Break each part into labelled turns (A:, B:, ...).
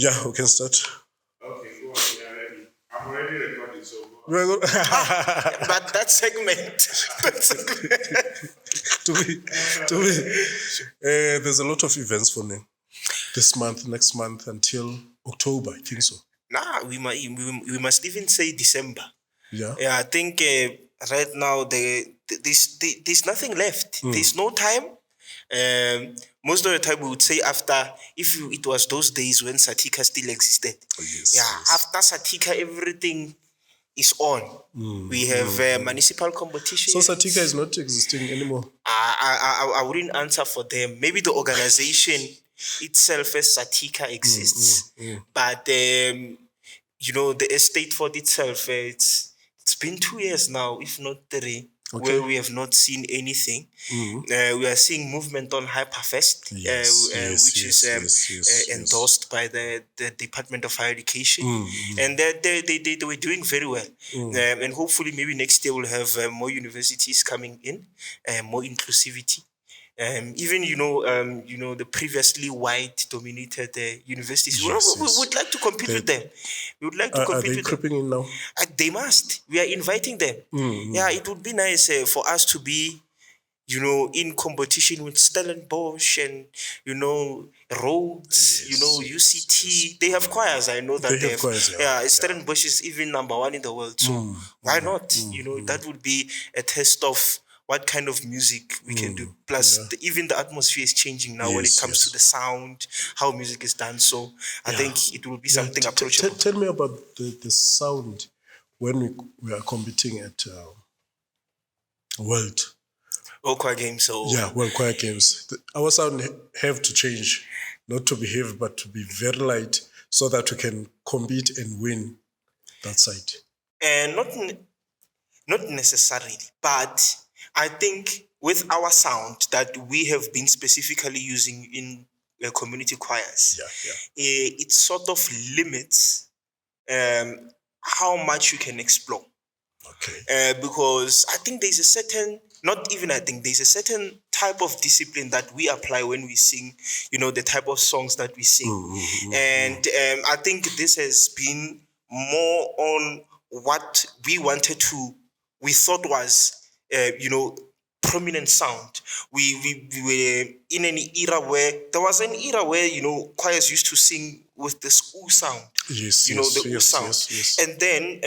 A: Yeah, we can start.
B: Okay, go on. Yeah, ready. I'm already recording, so go on.
A: But
C: that segment.
A: there's a lot of events for me this month, next month, until October, I think so.
C: Nah, we must even say December.
A: Yeah.
C: Yeah, I think right now there's nothing left. There's no time. Most of the time we would say after, if it was those days when Satika still existed.
A: Yes,
C: Yeah,
A: yes.
C: after Satika everything is on. We have municipal competitions.
A: So Satika is not existing anymore.
C: I wouldn't answer for them. Maybe the organization itself as Satika exists, but the estate for itself, it's been 2 years now, if not 3, where we have not seen anything. We are seeing movement on Hyperfest, which is endorsed by the Department of Higher Education, and they were doing very well. And hopefully, maybe next year we'll have more universities coming in, more inclusivity. Even the previously white-dominated universities, we would like to compete with them. We would like to compete
A: with them. Are they creeping in now?
C: They must. We are inviting them. Yeah, it would be nice for us to be, in competition with Stellenbosch and Rhodes, UCT. They have choirs. I know that they have choirs. Yeah, Stellenbosch is even #1 in the world. So why not? That would be a test of what kind of music we can do. Plus, even the atmosphere is changing now when it comes to the sound, how music is done. So I think it will be something approachable.
A: Tell me about the sound when we are competing at World
C: Choir Games.
A: World Choir Games. Our sound have to change, not to be heavy, but to be very light, so that we can compete and win that side.
C: And not necessarily, but I think with our sound that we have been specifically using in community choirs, it sort of limits how much you can explore.
A: Okay.
C: Because I think there's a certain type of discipline that we apply when we sing, the type of songs that we sing. And I think this has been more on what we thought was, prominent sound. We were in an era where choirs used to sing with this ooh sound.
A: Yes,
C: ooh sound.
A: Yes.
C: And then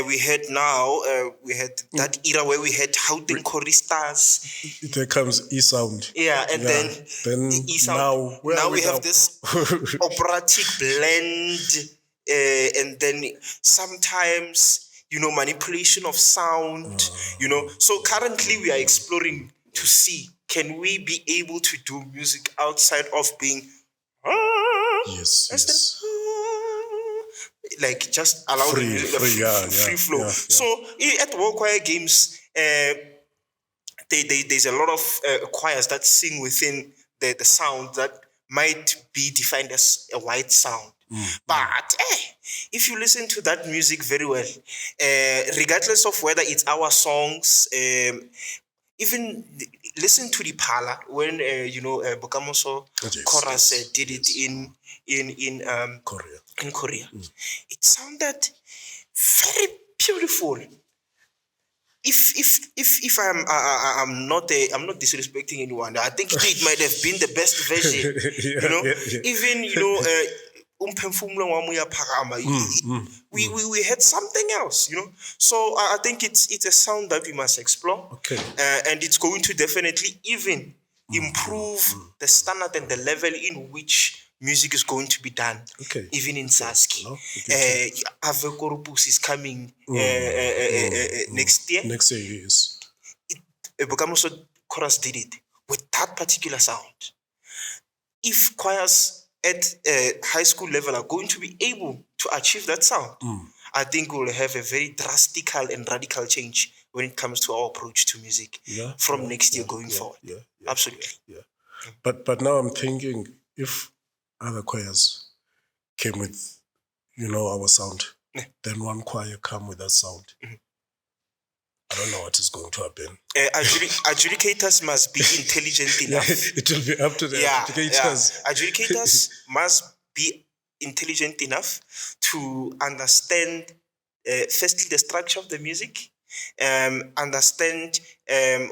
C: we had that era where we had Houten choristas.
A: There comes E sound.
C: Yeah, and then E sound. Now we have this operatic blend, and then sometimes manipulation of sound. So currently we are exploring to see, can we be able to do music outside of being like just allow
A: free
C: flow.
A: Yeah.
C: So at World Choir Games, there's a lot of choirs that sing within the sound that might be defined as a white sound. But if you listen to that music very well, regardless of whether it's our songs, even listen to the Pala when Bokamoso chorus did it in
A: Korea.
C: In Korea, it sounded very beautiful. If I'm not disrespecting anyone, I think it might have been the best version. Even we had something else, So I think it's a sound that we must explore.
A: Okay.
C: And it's going to definitely even improve the standard and the level in which music is going to be done.
A: Okay.
C: Even in Saski. Ave Korupus is coming next year.
A: Next year, yes.
C: Bokamoso chorus did it with that particular sound. If choirs at high school level are going to be able to achieve that sound, I think we'll have a very drastic and radical change when it comes to our approach to music from next year going forward. Absolutely.
A: Yeah. But now I'm thinking, if other choirs came with, our sound, then one choir come with that sound. I don't know what is going to happen.
C: Adjudicators must be intelligent enough.
A: It will be up to the adjudicators.
C: Adjudicators must be intelligent enough to understand, firstly, the structure of the music, understand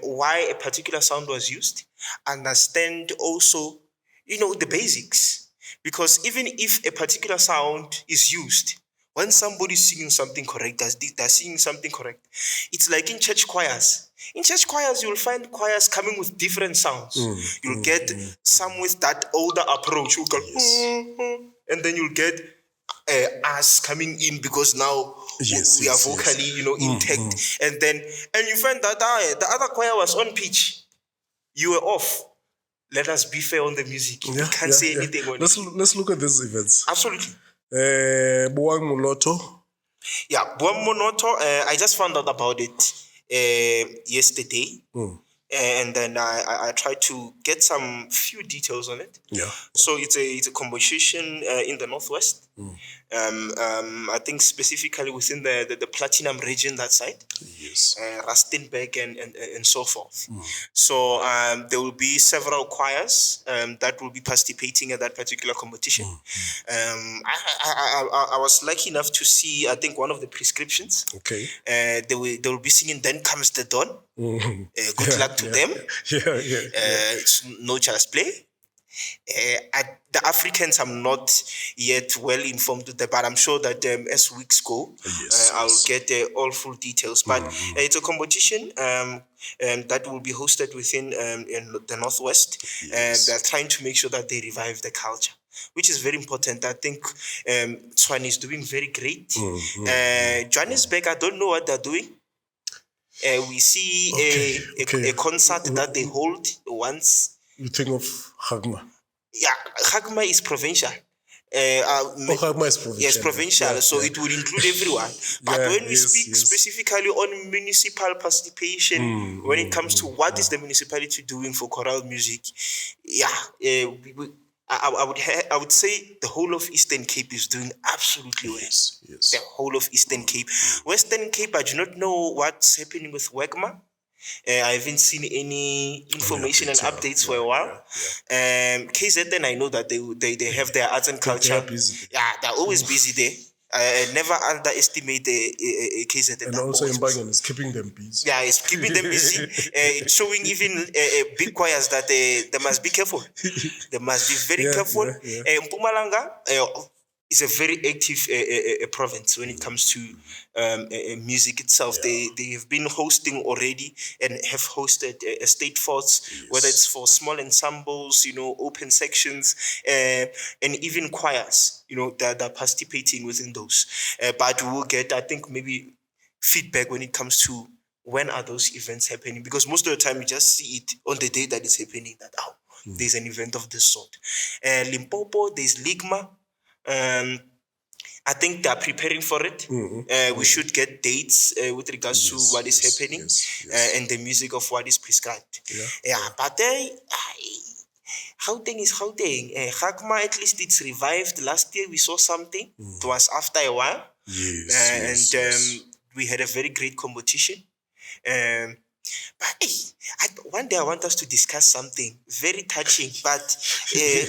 C: why a particular sound was used, understand also, the basics. Because even if a particular sound is used, when somebody's singing something correct, they're singing something correct. It's like in church choirs. In church choirs, you'll find choirs coming with different sounds. You'll get some with that older approach, who go, and then you'll get us coming in because now
A: Yes,
C: we are
A: yes, yes.
C: vocally, intact. And you find that the other choir was on pitch. You were off. Let us be fair on the music. You can't say anything on it.
A: Let's look at these events.
C: Absolutely.
A: Buang Muloto.
C: Yeah, Buon Monoto, I just found out about it yesterday. And then I tried to get some few details on it.
A: Yeah.
C: So it's a composition in the Northwest. I think specifically within the Platinum region, that side.
A: Yes.
C: Rustenburg and so forth. So there will be several choirs that will be participating at that particular competition. I was lucky enough to see, I think, one of the prescriptions.
A: Okay.
C: They will be singing "Then Comes the Dawn." Good luck to them. It's no child's play. The Africans, I'm not yet well informed with that, but I'm sure that as weeks go, I'll get all full details. But it's a competition that will be hosted within in the Northwest. They're trying to make sure that they revive the culture, which is very important. I think Swan is doing very great. Johannesburg, I don't know what they're doing. We see a concert that they hold once.
A: You think of Hagma?
C: Yeah, Hagma is provincial.
A: Hagma is provincial.
C: Yes, provincial. So it would include everyone. But when we speak specifically on municipal participation, when it comes to what is the municipality doing for choral music, I would say the whole of Eastern Cape is doing absolutely well.
A: Yes.
C: The whole of Eastern Cape. Western Cape, I do not know what's happening with WEGMA. I haven't seen any information and updates for a while. KZN, I know that they have their arts and culture.
A: They're busy.
C: Yeah, they're always busy there. I never underestimate the KZN.
A: And also Mbangan is keeping them busy.
C: Yeah, it's keeping them busy. It's showing even big choirs that they must be careful. They must be very careful. Mpumalanga is a very active province when it comes to music itself. They have been hosting already and have hosted state forts, whether it's for small ensembles, open sections, and even choirs, that are participating within those. But we will get, I think, maybe feedback when it comes to when are those events happening, because most of the time you just see it on the day that it's happening, that there's an event of this sort. Limpopo, there's Ligma. I think they are preparing for it. We should get dates with regards to what is happening and the music of what is prescribed. But Gauteng is Gauteng. Gakma, at least it's revived. Last year we saw something. It was after a while. We had a very great competition. But one day I want us to discuss something very touching, but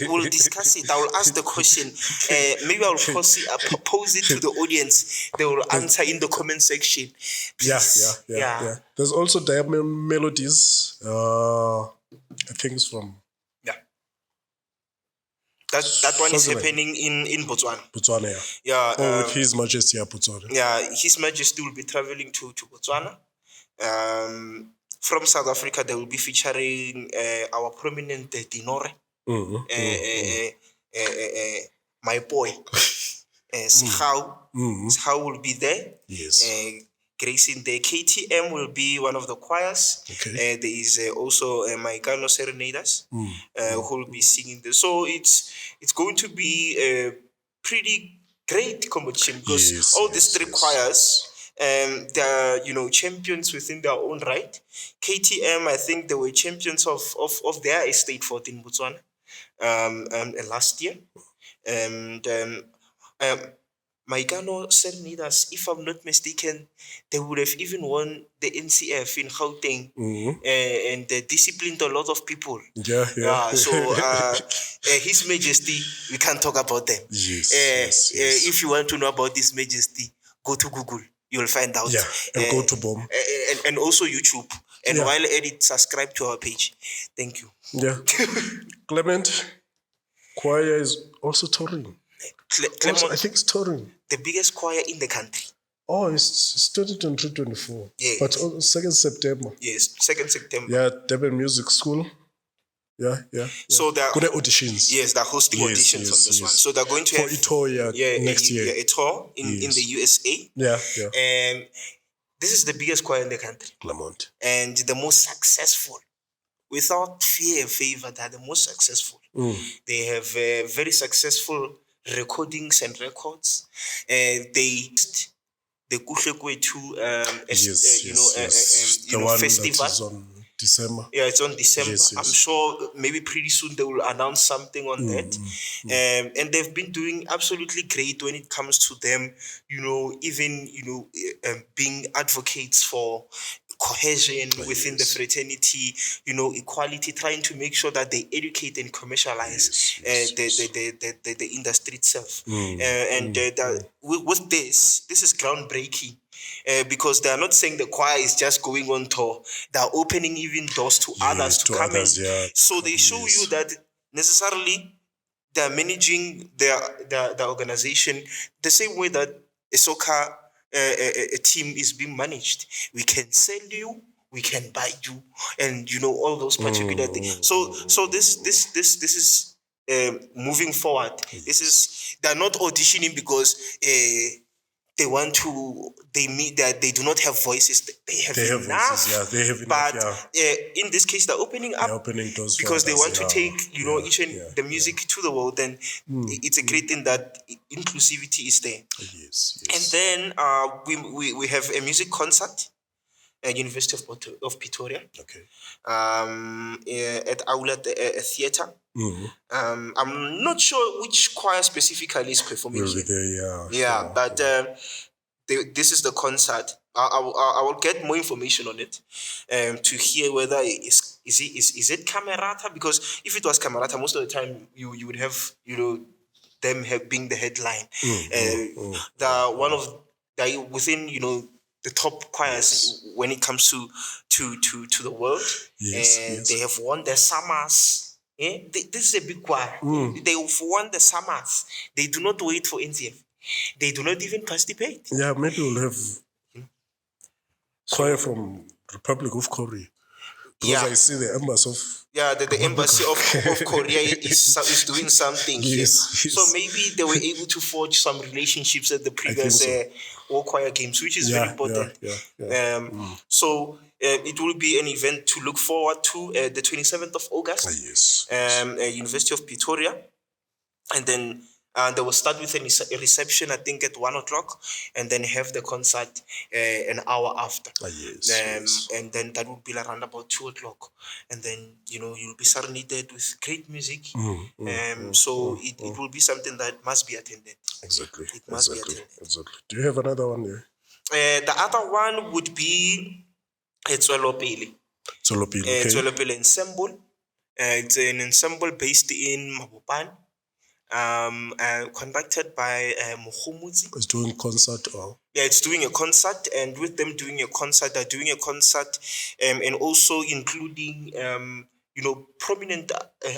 C: we'll discuss it. I will ask the question. Maybe I will pose it to the audience. They will answer in the comment section. Please.
A: Yeah. There's also Diamond Melodies. I think it's from...
C: That one is happening in Botswana.
A: Botswana, with His Majesty Botswana.
C: Yeah, His Majesty will be traveling to Botswana. From South Africa, they will be featuring our prominent tenor, my boy, Sigau. Sigau will be there.
A: Yes.
C: Gracing the KTM will be one of the choirs. There is also Maikano Serenaders who will be singing there. So it's going to be a pretty great competition because all these three choirs, they are champions within their own right. KTM, I think they were champions of their estate fort in Botswana last year, and Maikano Cernidas, if I'm not mistaken, they would have even won the NCF in Gauteng, and they disciplined a lot of people.
A: Yeah.
C: So His Majesty, we can't talk about them.
A: Yes.
C: If you want to know about His Majesty, go to Google. You'll find out.
A: Yeah, and go to BOM.
C: And also YouTube. And
A: Yeah.
C: while at it, subscribe to our page. Thank you.
A: Yeah. Clement, choir is also touring.
C: Clement,
A: I think it's touring.
C: the biggest choir in the country.
A: Oh, it's 2023-24.
C: Yes.
A: But 2nd September.
C: Yes, 2nd September.
A: Yeah, Durban Music School. Yeah.
C: So they're
A: good auditions.
C: Yes, they're hosting auditions on this one. So they're going to
A: for
C: have
A: Itoya next year.
C: Yeah, a tour in the USA.
A: Yeah.
C: And this is the biggest choir in the country.
A: Clement.
C: And the most successful. Without fear and favor, they're the most successful. They have very successful recordings and records. They the Kuhlekwetu
A: the one
C: festival.
A: that is on December.
C: Yeah, it's on December.
A: Yes.
C: I'm sure maybe pretty soon they will announce something on that. And they've been doing absolutely great when it comes to them, even being advocates for cohesion within the fraternity, equality, trying to make sure that they educate and commercialize the industry itself. With this is groundbreaking. Because they are not saying the choir is just going on tour. They are opening even doors to others to come in. So they show you that necessarily they are managing their organization the same way that a soccer a team is being managed. We can sell you, we can buy you, and all those particular things. So this is moving forward. This is, they're not auditioning because they want to, they do not have voices. They have enough.
A: Voices, they have enough.
C: But in this case, they're opening doors because they want to take each and the music to the world. And it's a great thing that inclusivity is there.
A: Yes.
C: And then we have a music concert at University of Pretoria.
A: Okay.
C: At Aula Theatre. I'm not sure which choir specifically is performing here. But this is the concert. I will get more information on it to hear whether is it Camerata, because if it was Camerata, most of the time you would have them being the headline. The one of the within the top choirs when it comes to the world. They have won the Summers. This is a big choir. They've won the Summers. They do not wait for NCF. They do not even participate.
A: Yeah, maybe we'll have choir from Republic of Korea. Because I see the embassy of...
C: Yeah, the embassy of Korea is doing something here. So maybe they were able to forge some relationships at the previous All Choir Games, which is very important. So it will be an event to look forward to the 27th of August at University of Pretoria. And then they will start with a reception, I think, at 1:00, and then have the concert an hour after. And then that will be around about 2:00. And then, you'll be serenaded with great music. So it will be something that must be attended.
A: Exactly.
C: It must be attended.
A: Exactly. Do you have another one there?
C: The other one would be Tswelopele. Tswelopele Ensemble. It's an ensemble based in Mabopane. Conducted by Mukhumudzi.
A: It's doing concert or?
C: Yeah, it's doing a concert, and with them doing a concert, they're doing a concert, and also including prominent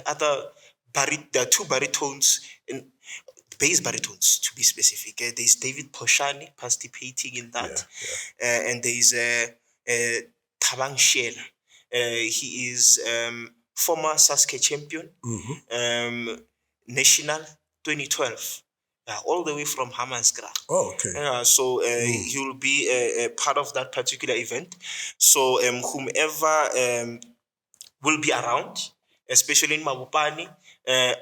C: other there are two baritones, and bass baritones to be specific. There's David Poshani participating in that, and there's Tabang Shela. He is former Sasuke champion. National 2012, all the way from Hammanskraal.
A: Oh, okay.
C: So he will be a part of that particular event. So whomever will be around, especially in Mabopane,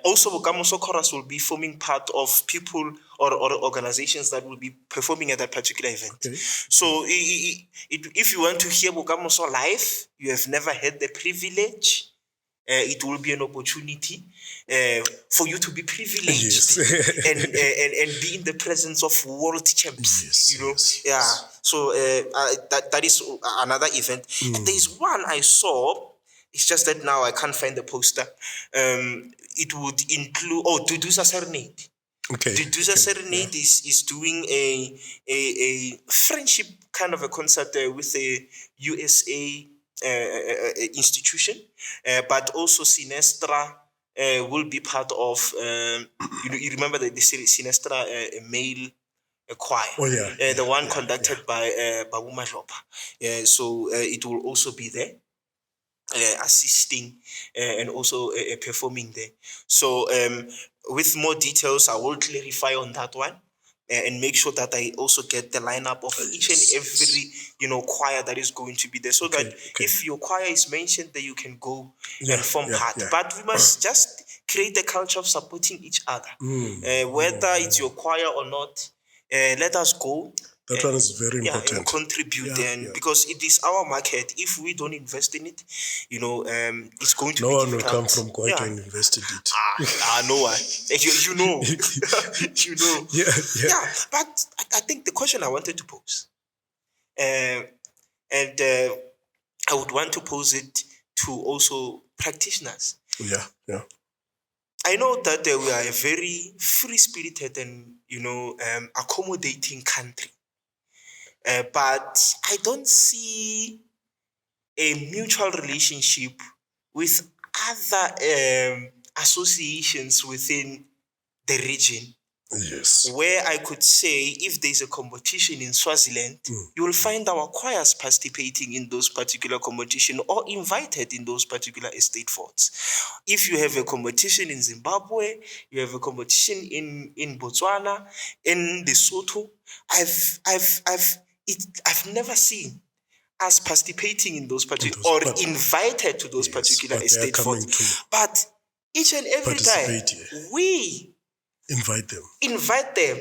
C: also Bokamoso Chorus will be forming part of people or organizations that will be performing at that particular event. Okay. So if you want to hear Bokamoso live, you have never had the privilege, it will be an opportunity for you to be privileged
A: Yes.
C: and be in the presence of world champs.
A: Yes,
C: You know,
A: yes,
C: yeah.
A: yes.
C: So that is another event. And there is one I saw. It's just that now I can't find the poster. It would include Duduza Serenade.
A: Okay.
C: Duduza Serenade is doing a friendship kind of a concert with a USA institution, but also Sinestra will be part of. You remember the series Sinestra, a male choir.
A: Oh, yeah.
C: The one conducted by Babu Majopa. So it will also be there. Assisting and also performing there. So, with more details, I will clarify on that one and make sure that I also get the lineup of each and every choir that is going to be there, so that if your choir is mentioned, then you can go and form part. But we must just create a culture of supporting each other, whether it's your choir or not. Let us go.
A: That one is very important.
C: And contribute because it is our market. If we don't invest in it, it's going to be
A: no one will
C: difficult.
A: come from Kwaito and invest in it.
C: No one. You know.
A: Yeah.
C: But I think the question I wanted to pose, and I would want to pose it to also practitioners.
A: Yeah.
C: I know that we are a very free-spirited and accommodating country. But I don't see a mutual relationship with other associations within the region.
A: Yes.
C: Where I could say, if there's a competition in Swaziland, you will find our choirs participating in those particular competition or invited in those particular estate forts. If you have a competition in Zimbabwe, you have a competition in Botswana, in Lesotho, I've never seen us participating in those particular or invited to those particular estate forts. But each and every time we invite them,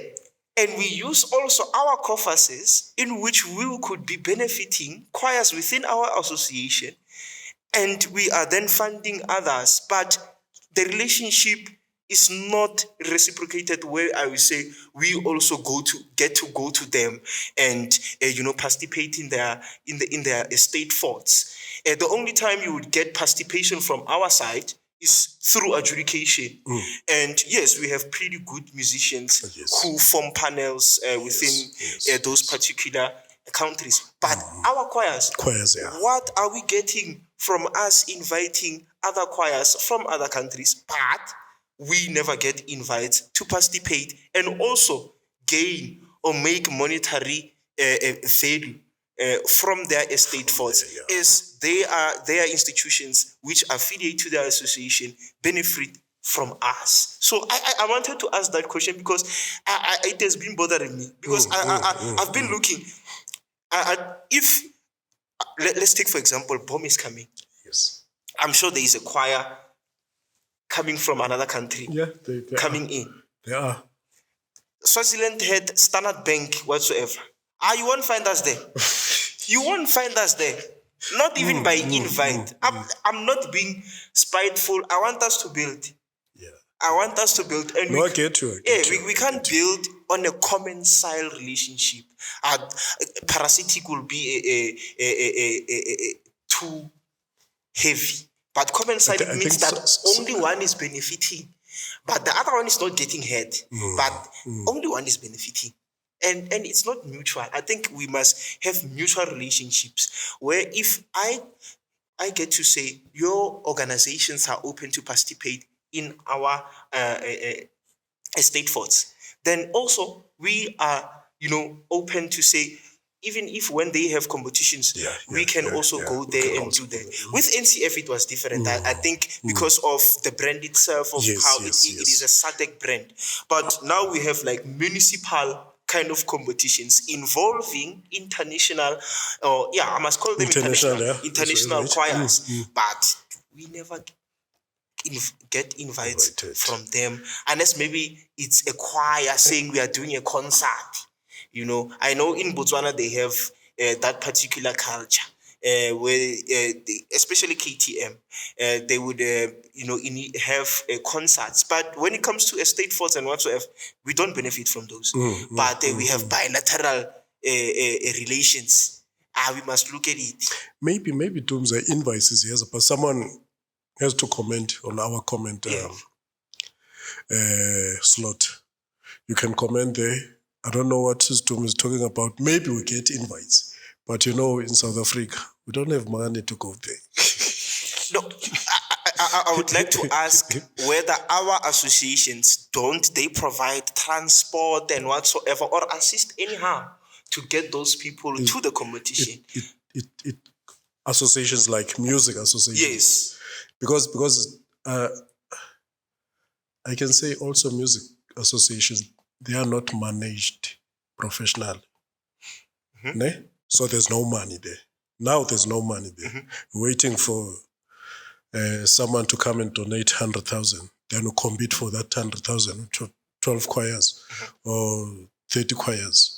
C: and we use also our coffers in which we could be benefiting choirs within our association, and we are then funding others. But the relationship is not reciprocated, where I will say we also get to go to them and participate in their estate forts. The only time you would get participation from our side is through adjudication. And yes, we have pretty good musicians who form panels within those particular countries. But our choirs, what are we getting from us inviting other choirs from other countries? But we never get invites to participate and also gain or make monetary value from their estate forts, as their institutions which affiliate to their association benefit from us. So I wanted to ask that question because it has been bothering me, because I've been looking. If let's take, for example, BOM is coming.
A: Yes.
C: I'm sure there is a choir coming from another country.
A: Yeah, they
C: coming in.
A: They are.
C: Swaziland had Standard Bank whatsoever. You won't find us there. You won't find us there. Not even by invite. I'm not being spiteful. I want us to build.
A: Yeah.
C: I want us to build. And
A: I get you.
C: We can't build on a common style relationship. Parasitic will be a too heavy. But common side means that only one is benefiting, but the other one is not getting hurt. But only one is benefiting. And it's not mutual. I think we must have mutual relationships where if I get to say your organizations are open to participate in our estate forts, then also we are open to say, even if when they have competitions, we can also go there and do that. With NCF, it was different. I think because of the brand itself, of how it is a SADC brand. But now we have like municipal kind of competitions involving international, I must call them international choirs. But we never get invites from them, unless maybe it's a choir saying we are doing a concert. I know in Botswana they have that particular culture. where especially KTM, they would have concerts. But when it comes to estate forts and whatsoever, we don't benefit from those. But we have bilateral relations. We must look at it.
A: Maybe Doomsday invoices, yes, but someone has to comment on our comment slot. You can comment there. I don't know what Doom is talking about. Maybe we get invites. But in South Africa, we don't have money to go there.
C: No, I would like to ask whether our associations don't they provide transport and whatsoever or assist anyhow to get those people to the competition.
A: It associations like music associations.
C: Yes.
A: Because I can say also music associations, they are not managed professionally. Ne? So there's no money there. Now there's no money there. Waiting for someone to come and donate 100,000. Then we compete for that 100,000, 12 choirs or 30 choirs.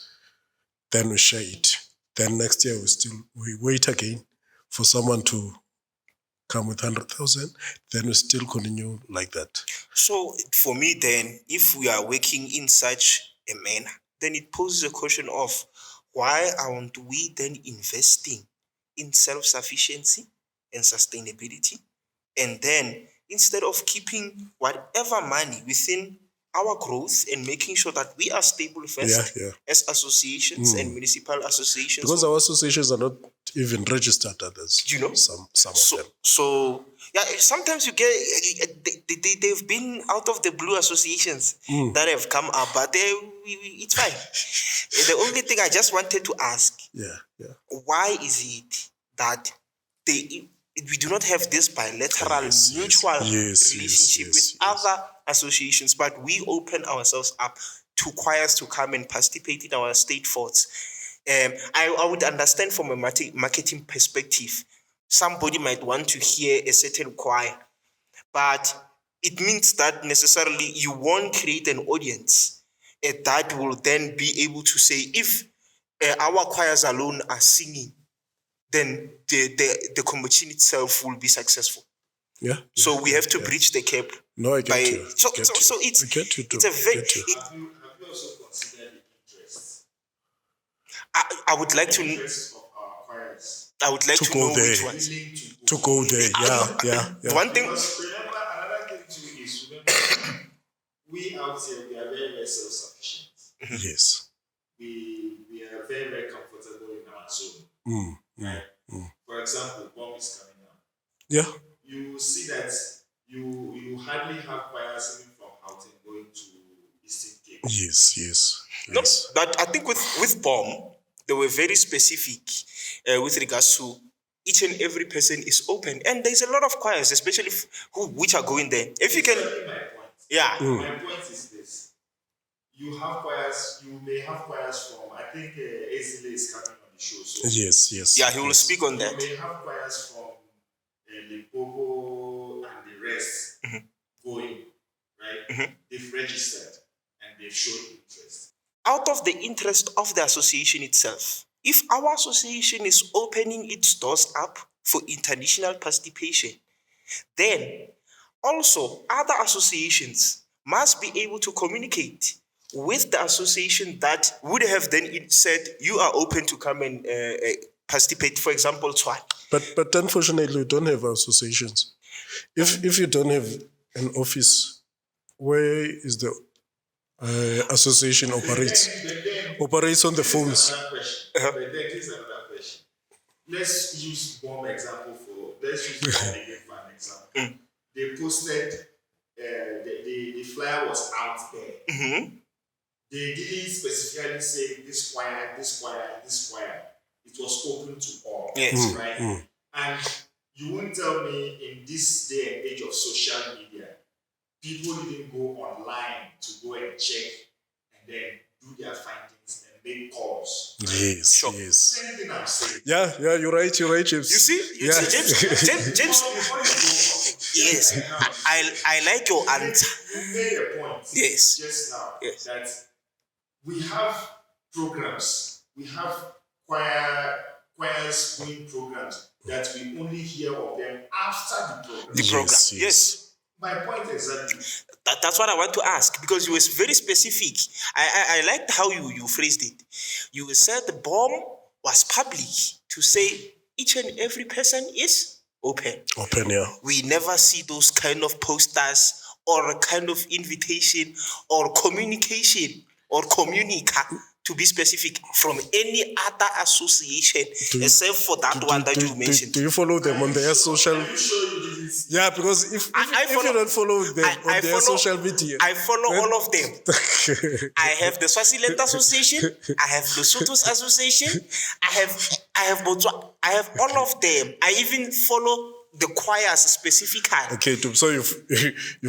A: Then we share it. Then next year we wait again for someone to come with 100,000. Then we still continue like that.
C: So for me then, if we are working in such a manner, then it poses a question of why aren't we then investing in self-sufficiency and sustainability? And then instead of keeping whatever money within our growth and making sure that we are stable first as associations and municipal associations.
A: Because our associations are not even registered others. Some of them.
C: So yeah, sometimes you get they've been out of the blue associations that have come up, but it's fine. The only thing I just wanted to ask, why is it that we do not have this bilateral mutual relationship with other associations, but we open ourselves up to choirs to come and participate in our state forts? I would understand from a marketing perspective, somebody might want to hear a certain choir, but it means that necessarily you won't create an audience that will then be able to say, if our choirs alone are singing, then the competition itself will be successful. So we have to bridge the gap.
A: No, I get you.
C: So
A: I get you.
C: it's a very.
B: Have you also considered the interests?
C: I would like to.
B: Interests of our choirs.
C: I would like to know
A: there.
C: which ones.
A: To go there, yeah.
C: One thing.
B: Because remember, another thing too is remember, we out here we are very, very self-sufficient.
A: Yes.
B: We are very, very comfortable in our zone. Right? For example, bomb is coming out.
A: Yeah.
B: You see that you hardly have choirs even from Houghton going to Eastern Cape.
A: Yes.
C: No, but I think with BOM, they were very specific with regards to each and every person is open, and there's a lot of choirs, especially which are going there. If you can,
B: my point.
C: Yeah.
B: My point is this: you have choirs. You may have choirs from. I think Ezile is coming on the show. So
A: Yes.
C: Yeah, he will speak on that.
B: you may have choirs from Limpopo and the rest going, right? They've registered and they've shown interest.
C: Out of the interest of the association itself, if our association is opening its doors up for international participation, then also other associations must be able to communicate with the association that would have then said you are open to come and participate, for example, Twan.
A: But unfortunately, we don't have associations. If you don't have an office, where is the association operates? Operates on the phones.
B: But then here's another question. Let's use bomb example let's use bomb again for an example. They posted the flyer was out there. They didn't specifically say this choir. It was open to all.
C: Yes.
B: Right? And you won't tell me in this day and age of social media, people didn't go online to go and check and then do their findings and make calls.
A: Yes.
B: Same thing I'm saying.
A: Yeah, you're right, James.
C: You see, James. Yes, I like your answer.
B: You made a point.
C: Yes.
B: Just now.
C: Yes.
B: That we have programs. We have choir choirs doing programs that we only hear of them after the program.
C: The program. Yes.
B: My point exactly.
C: That's what I want to ask, because you were very specific. I liked how you phrased it. You said the bomb was public to say each and every person is open.
A: Open, yeah.
C: We never see those kind of posters or a kind of invitation or communication or communica, to be specific, from any other association except for that one that you mentioned.
A: Do you follow them on their social?
B: Are you sure you didn't see?
A: Yeah, because if
C: follow-
A: you don't follow them on their social media,
C: I follow all of them. I have the Swaziland Association. I have Lesotho's Association. I have Botswana. I have all of them. I even follow the choirs specifically.
A: Okay, so you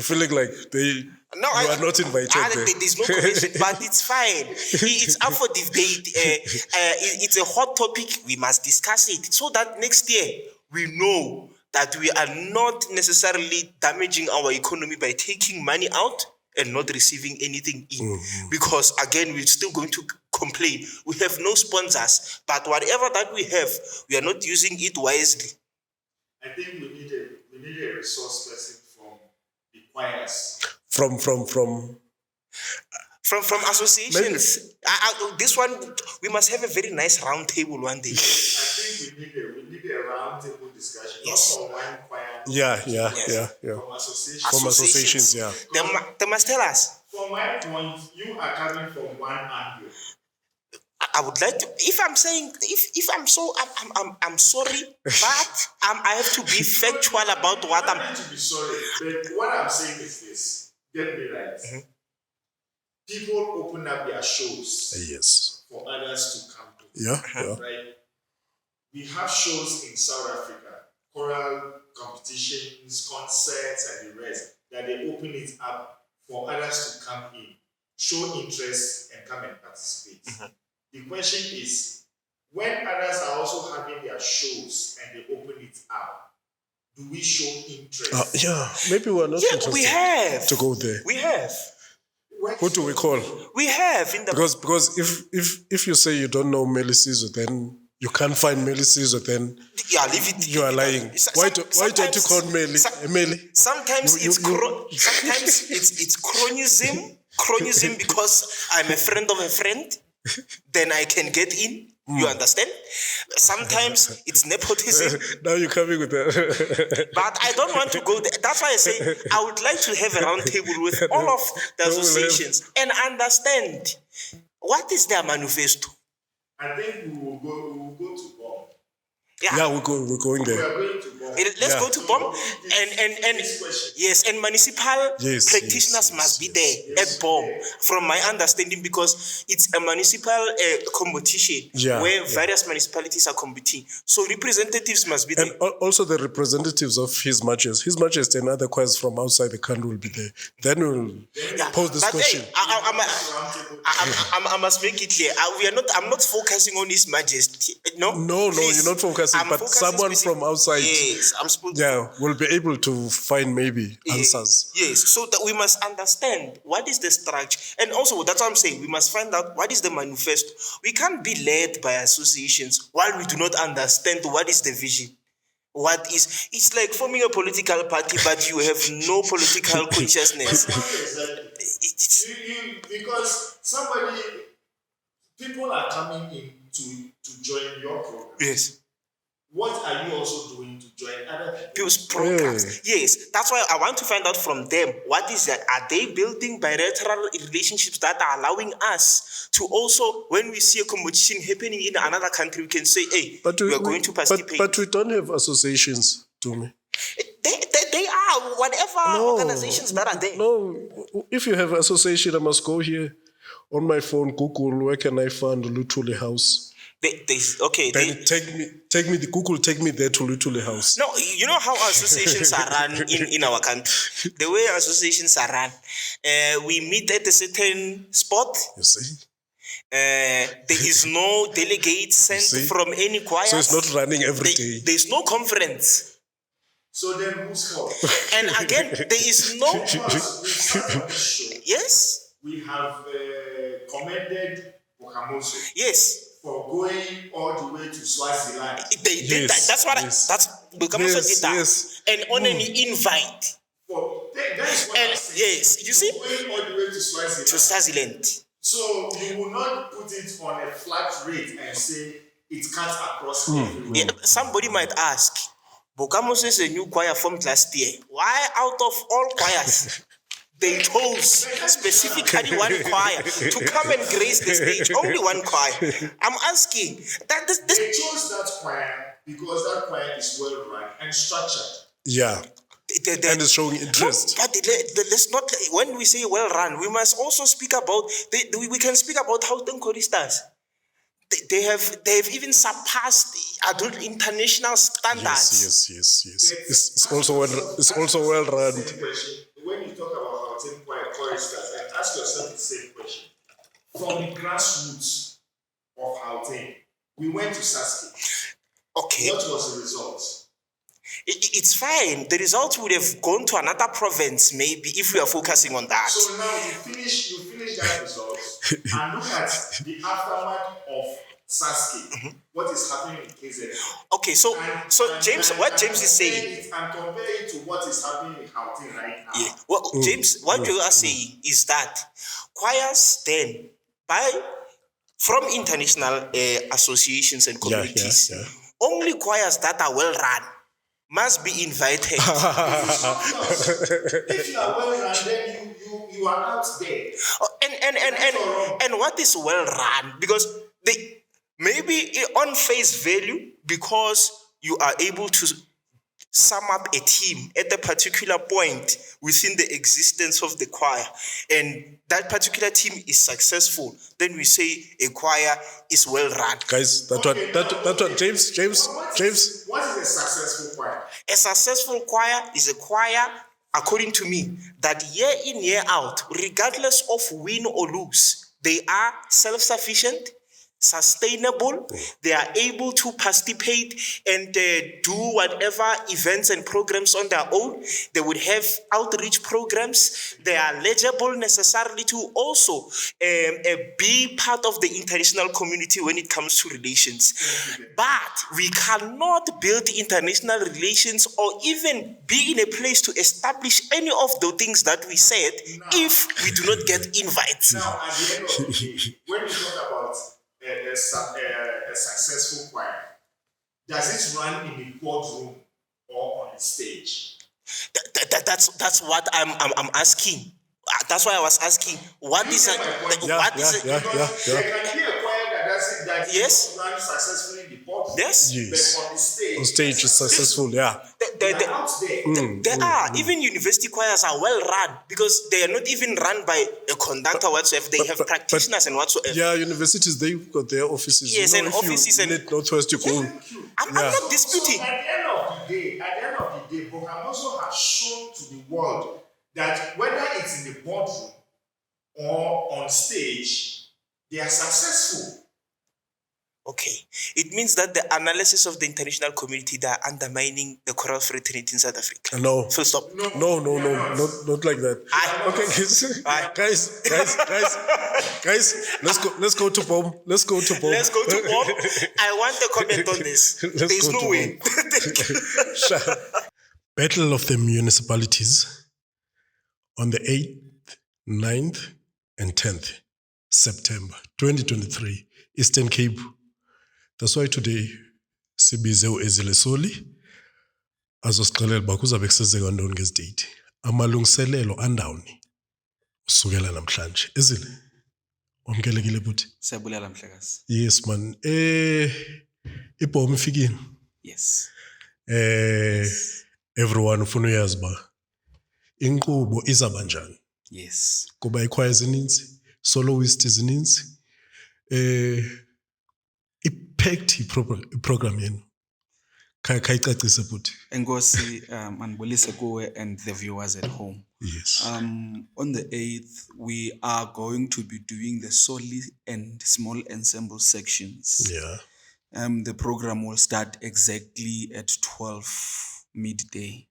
A: feeling like you are not invited there.
C: There's no connection, but it's fine. It's up for debate. It's a hot topic. We must discuss it so that next year we know that we are not necessarily damaging our economy by taking money out and not receiving anything in. Because again, we're still going to complain. We have no sponsors, but whatever that we have, we are not using it wisely.
B: I think we need a resource person from the choirs.
A: From
C: associations. This one, we must have a very nice round table one day.
B: I think we need a round table discussion.
C: Yes.
B: Not from one choir.
A: yeah.
B: From associations.
A: From associations, yeah.
C: They must tell us.
B: From my point, you are coming from one angle.
C: I would like to. If I'm saying, if I'm so, I'm sorry, but I have to be factual about what
B: I
C: I'm.
B: need to be sorry, but what I'm saying is this. Get me right. People open up their shows
A: Yes.
B: for others to come to.
A: Yeah.
B: Right? We have shows in South Africa, choral competitions, concerts, and the rest, that they open it up for others to come in, show interest, and come and participate. The question is, when others are also having their shows and they open it up, do we show interest?
A: Yeah. Maybe we're not interested
C: we have
A: to go there.
C: We have.
A: Who do we call?
C: We have in the
A: Because if you say you don't know Melisizo, then you can't find Melisizo, then
C: leave it.
A: you are lying. Why don't you call Meli?
C: Sometimes sometimes it's chronism because I'm a friend of a friend, then I can get in. You understand? Sometimes it's nepotism.
A: Now you're coming with that.
C: But I don't want to go there. That's why I say I would like to have a round table with all of the associations and understand what is their manifesto.
B: I think we will go to Bomb.
A: Yeah, we're going there.
B: We are going to Bomb.
C: Let's go to Bomb and yes, and municipal practitioners must be there at Bomb, from my understanding, because it's a municipal competition where various municipalities are competing. So representatives must be there.
A: And also the representatives of His Majesty and other choirs from outside the country will be there. Then we'll pose this question.
C: I must make it clear. I'm not focusing on His Majesty. No,
A: you're not focusing. But someone from outside,
C: yes,
A: will be able to find maybe answers.
C: Yes, so that we must understand what is the structure, and also that's what I'm saying. We must find out what is the manifesto. We can't be led by associations while we do not understand what is the vision. It's like forming a political party, but you have no political consciousness.
B: Because people are coming in to join your program.
C: Yes.
B: What are you also doing to join other
C: people's programs? Yes, that's why I want to find out from them what is that. Are they building bilateral relationships that are allowing us to also, when we see a competition happening in another country, we can say, hey, we are going to participate.
A: But we don't have associations, to me.
C: They are whatever organizations that are there.
A: No, if you have association, I must go here on my phone, Google, where can I find Lutuli House? Take me. Google take me there to Lutuli House.
C: No, you know how associations are run in our country. The way associations are run, we meet at a certain spot.
A: You see.
C: There is no delegate sent from any choir.
A: So it's not running every day.
C: There's no conference.
B: So then who's fault?
C: And again, there is no. Yes.
B: We have commended Okamoso.
C: Yes.
B: for going all the way to Swaziland.
C: They did that.
A: Yes,
C: That's what
A: yes.
C: Bokamoso
A: Yes,
C: did that.
A: yes.
C: And on an invite.
B: That is what
C: And
B: I'm saying.
C: yes, you see,
B: Going all the way to Swaziland.
C: to Swaziland.
B: So you will not put it on a flat rate and say it cuts across everywhere.
C: Yeah, somebody might ask, Bokamoso is a new choir formed last year. Why out of all choirs, they chose specifically one choir to come and grace the stage? Only one choir. I'm asking.
B: They chose that choir because that choir is well run and structured.
A: Yeah. And it's showing interest.
C: No, but let's not. When we say well run, we must also speak about. We can speak about how Choristas. They have even surpassed adult international standards.
A: Yes. It's also well run.
B: Same question. When you talk about Houghton choristers, and ask yourself the same question. From the grassroots of Houghton, we went to Saski.
C: Okay.
B: What was the result?
C: It's fine. The results would have gone to another province, maybe, if we are focusing on that.
B: So now you finish that result and look at the aftermath of Saski. What is happening in KZN?
C: Okay, so James, what James is saying,
B: and compare it to what is happening in Houghton right now.
C: yeah. Well, James, what you are saying is that choirs then from international associations and communities, only choirs that are well run must be invited.
B: If you are well run, then you are out there.
C: And what is well run? Because maybe on face value, because you are able to sum up a team at a particular point within the existence of the choir, and that particular team is successful, then we say a choir is well run.
A: Guys, that what James.
B: What is a successful choir?
C: A successful choir is a choir, according to me, that year in, year out, regardless of win or lose, they are self-sufficient, sustainable, they are able to participate and do whatever events and programs on their own. They would have outreach programs. They are legible necessarily to also be part of the international community when it comes to relations. But we cannot build international relations or even be in a place to establish any of the things that we said if we do not get invites.
B: Now, at the end of the day, when we talk about a successful choir, does it run in the boardroom or on the stage?
C: That's what I'm asking. That's why I was asking. What is it?
B: There can be a choir that
C: Yes.
B: run successfully in the boardroom.
C: Yes.
B: But on the stage.
A: On stage is successful, yeah.
B: They are out there.
C: There are. Even university choirs are well run because they are not even run by a conductor whatsoever. They have practitioners and whatsoever.
A: Yeah, universities, they've got their offices.
C: Yes, and
A: if
C: offices
A: you
C: and-
A: need Northwest, you go.
C: I'm not disputing.
B: So at the end of the day, Bokamoso has shown to the world that whether it's in the boardroom or on stage, they are successful.
C: Okay. It means that the analysis of the international community, they are undermining the choral fraternity in South Africa.
A: No.
C: Full stop.
A: No, not like that. Okay, guys, let's go to Bob.
C: Let's go to Bob. I want a comment on this. There's no way.
A: Battle of the Municipalities on the 8th, 9th, and 10th September 2023, Eastern Cape. That's why today sibize uEzile Soli azosixelela uba kuzabe kusenzeka ntoni ngezi date. Amalungiselelo andawuni usukela namhlanje. Ezile wamkelekile buthi.
D: Siyabulela mhlekazi.
A: Yes man. Ibhomu ifikile.
D: Yes.
A: Everyone ufuna uyazi ba inkqubo izaba njani.
D: Yes.
A: Kuba ikhwaya ezininzi, soloist ezininzi. Ipacked iprogram yenu. Khayicacise futhi.
D: Enkosi anibulise kuwe and the viewers at home.
A: Yes.
D: On the 8th we are going to be doing the soli and small ensemble sections.
A: Yeah.
D: The program will start exactly at 12 midday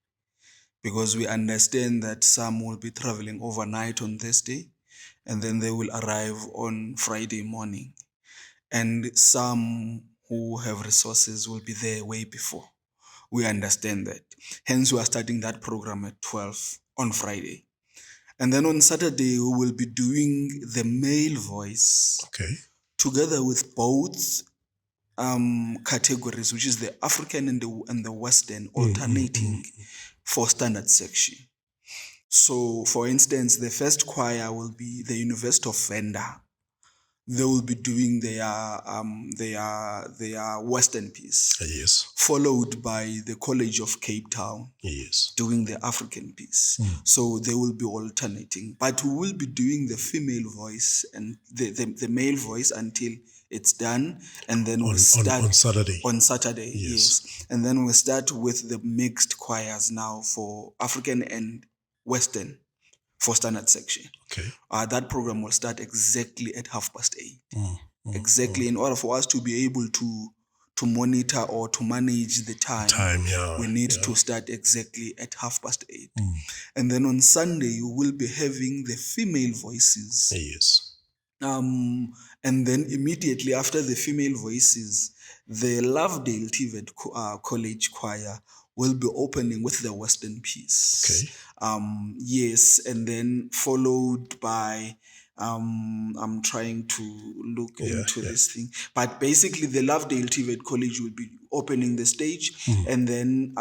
D: because we understand that some will be traveling overnight on Thursday and then they will arrive on Friday morning. and some who have resources will be there way before. We understand that. Hence, we are starting that program at 12 on Friday. And then on Saturday, we will be doing the male voice
A: Okay.
D: together with both categories, which is the African and the Western, alternating for standard section. So, for instance, the first choir will be the University of Venda. They will be doing their Western piece,
A: Yes.
D: followed by the College of Cape Town
A: Yes.
D: doing the African piece. So they will be alternating. But we will be doing the female voice and the male voice until it's done. And then we'll start
A: on Saturday.
D: On Saturday,
A: Yes.
D: yes. And then we'll start with the mixed choirs now for African and Western for standard section.
A: Okay.
D: That program will start exactly at 8:30. Exactly, in order for us to be able to monitor or to manage the time, we need to start exactly at 8:30. And then on Sunday, you will be having the female voices.
A: Yes.
D: And then immediately after the female voices, the Lovedale TVET College Choir will be opening with the Western piece.
A: Okay.
D: Yes, and then followed by I'm trying to look into this thing. But basically the Lovedale TVET College will be opening the stage and then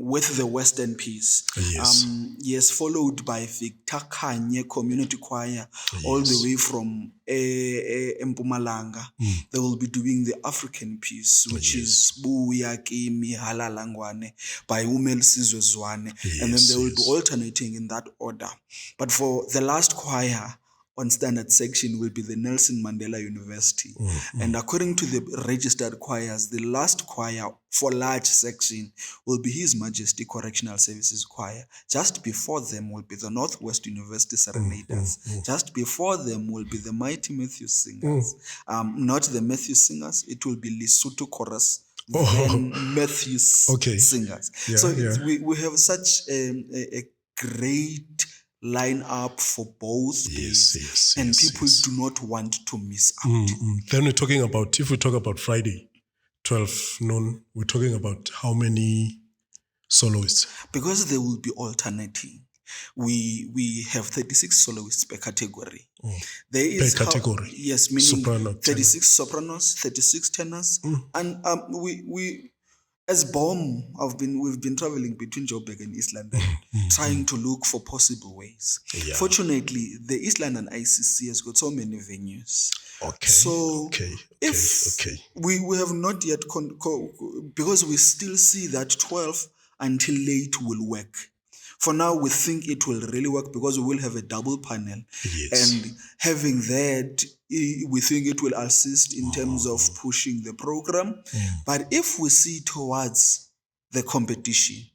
D: with the Western piece.
A: Yes.
D: Yes, followed by Victor Kanye Community Choir all the way from Mpumalanga. They will be doing the African piece, which is Buya Kimi Halalangwane by Umel Sizwezwane. And then they will be alternating in that order. But for the last choir on standard section will be the Nelson Mandela University. And according to the registered choirs, the last choir for large section will be His Majesty Correctional Services Choir. Just before them will be the Northwest University Serenaders. Just before them will be the Mighty Matthews Singers. Not the Matthews Singers, it will be Lesotho Chorus, then Matthews Singers. So we have such a great line up for both days, and people do not want to miss out.
A: Then we're talking about, if we talk about Friday, 12 noon, we're talking about how many soloists?
D: Because they will be alternating. We have 36 soloists per category. There is
A: per category?
D: Yes, meaning
A: Soprano,
D: 36 sopranos, 36 tenors, and we as BOM, we've been traveling between Joburg and East London, trying to look for possible ways. Fortunately, the East London ICC has got so many venues. So we have not yet, because we still see that 12 until late will work. For now, we think it will really work because we will have a double panel. And having that, we think it will assist in terms of pushing the program. But if we see towards the competition,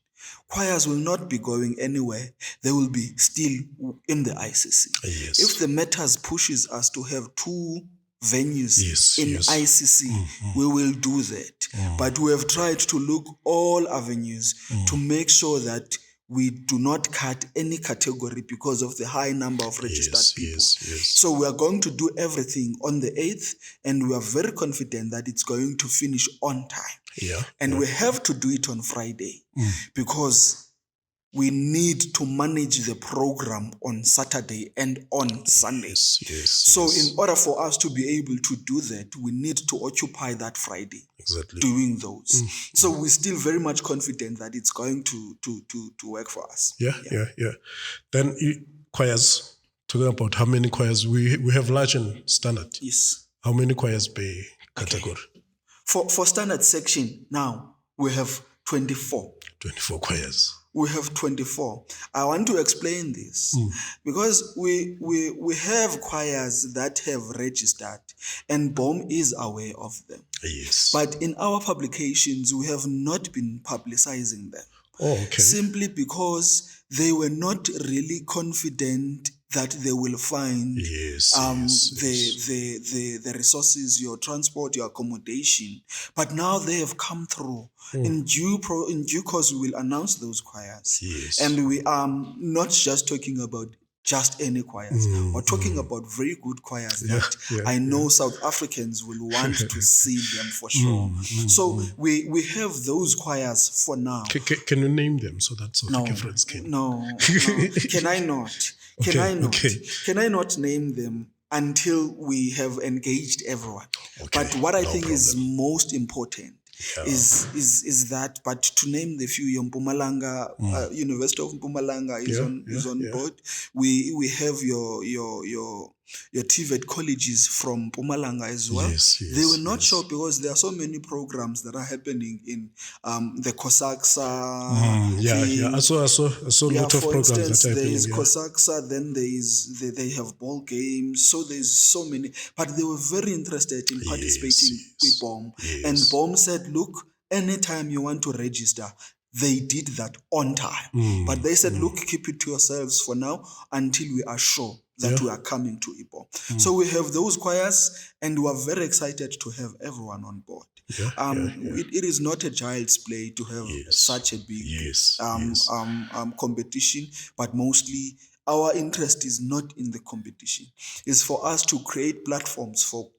D: choirs will not be going anywhere. They will be still in the ICC. If the matters pushes us to have two venues in ICC, we will do that. But we have tried to look all avenues to make sure that we do not cut any category because of the high number of registered people. So we are going to do everything on the 8th, and we are very confident that it's going to finish on time. And we have to do it on Friday because we need to manage the program on Saturday and on Sunday. So in order for us to be able to do that, we need to occupy that Friday doing those. So we're still very much confident that it's going to work for us.
A: Then choirs, talking about how many choirs, we have large and standard.
D: Yes.
A: How many choirs per category?
D: For standard section, now we have 24.
A: 24 choirs.
D: We have 24. I want to explain this because we have choirs that have registered and BOM is aware of them. But in our publications, we have not been publicizing them. Simply because they were not really confident that they will find the resources, your transport, your accommodation. But now they have come through. In due course, we will announce those choirs. And we are not just talking about just any choirs. We're talking about very good choirs that I know South Africans will want to see them for sure. So we have those choirs for now.
A: Can you name them so that Sofika friends can?
D: No. Can I not? Can I not name them until we have engaged everyone? But what I think is most important is that, but to name the few, Mpumalanga, University of Mpumalanga is on board. We have your TVET colleges from Mpumalanga as well. They were not sure because there are so many programs that are happening in the COSAXA.
A: I saw a lot of programs that are
D: there
A: happening.
D: is COSAXA, then they have ball games, so there's so many. But they were very interested in participating with BOM. And BOM said, look, anytime you want to register, they did that on time. But they said, look, keep it to yourselves for now until we are sure that we are coming to IPO. So we have those choirs, and we are very excited to have everyone on board. It is not a child's play to have such a big competition, but mostly our interest is not in the competition. It's for us to create platforms for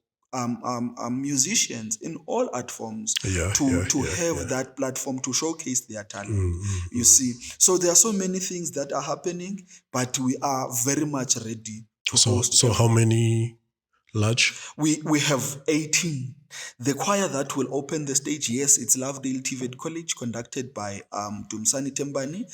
D: musicians in all art forms to have that platform to showcase their talent. You see, so there are so many things that are happening, but we are very much ready to host.
A: So how many large?
D: We have 18. The choir that will open the stage, yes, it's Lovedale TVET College, conducted by Dumsani Tembani.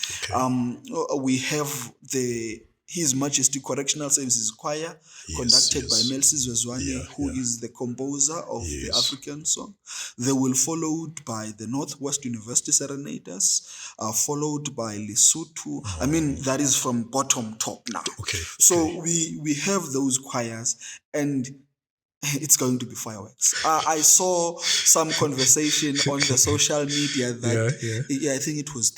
D: We have the His Majesty Correctional Services Choir, conducted by Melsi Zwezwane, who is the composer of the African song. They will followed by the Northwest University Serenaders, followed by Lesotho. I mean, that is from bottom top now. So we have those choirs, and it's going to be fireworks. I saw some conversation on the social media that I think it was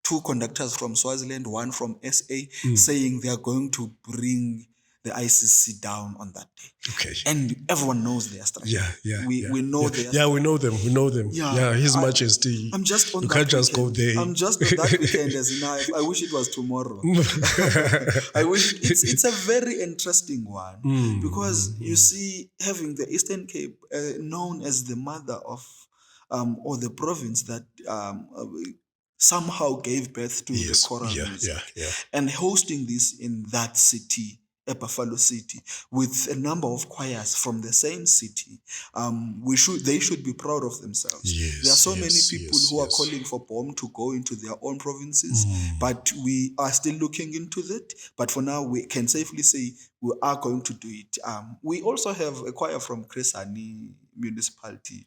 D: two conductors from Swaziland, one from SA, saying they are going to bring the ICC down on that day. And everyone knows their strength. We know their
A: we know them. His Majesty.
D: I'm just on
A: you
D: that
A: can't just
D: weekend.
A: go there.
D: I'm just on that weekend as enough. I wish it was tomorrow. I wish it's a very interesting one because you see, having the Eastern Cape known as the mother of or the province that somehow gave birth to the choral music, and hosting this in that city, Buffalo City, with a number of choirs from the same city, they should be proud of themselves. There are so many people who are calling for BOM to go into their own provinces, but we are still looking into that. But for now, we can safely say we are going to do it. We also have a choir from Kresani Municipality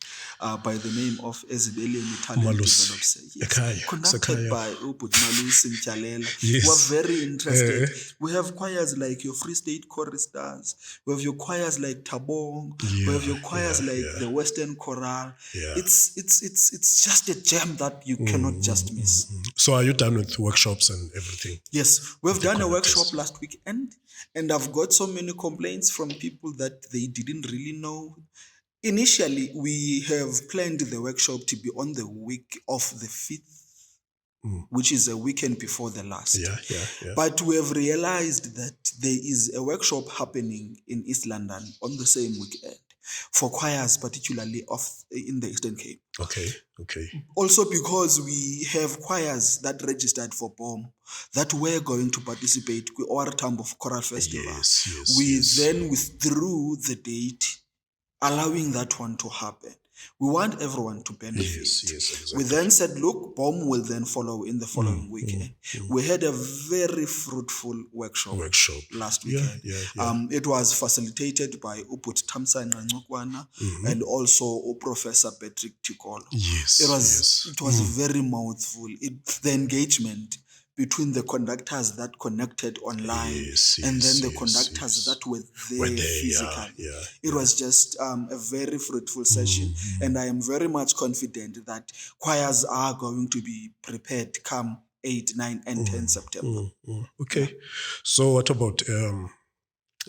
D: by the name of Ezibeleni Talent Development, conducted by Uput Malus in Chalela. We are very interested. We have choirs like your Free State Choristers. We have your choirs like Tabong. We have your choirs like the Western Choral. It's just a gem that you cannot just miss.
A: So are you done with workshops and everything?
D: Yes, we've done a workshop last weekend, and I've got so many complaints from people that they didn't really know. Initially, we have planned the workshop to be on the week of the 5th, which is a weekend before the last. But we have realized that there is a workshop happening in East London on the same weekend for choirs, particularly in the Eastern Cape. Also because we have choirs that registered for BOM that were going to participate with our Tambo Choral Festival. We then withdrew the date, allowing that one to happen. We want everyone to benefit.
A: Exactly.
D: We then said, look, BOM will then follow in the following weekend. We had a very fruitful workshop last weekend. It was facilitated by Uput Tamsa Nqancukwana and also Professor Patrick Tikolo. It was very mouthful. The engagement between the conductors that connected online and then the conductors that were there physically. It was just a very fruitful session, and I am very much confident that choirs are going to be prepared come 8, 9, and 10 September.
A: So what about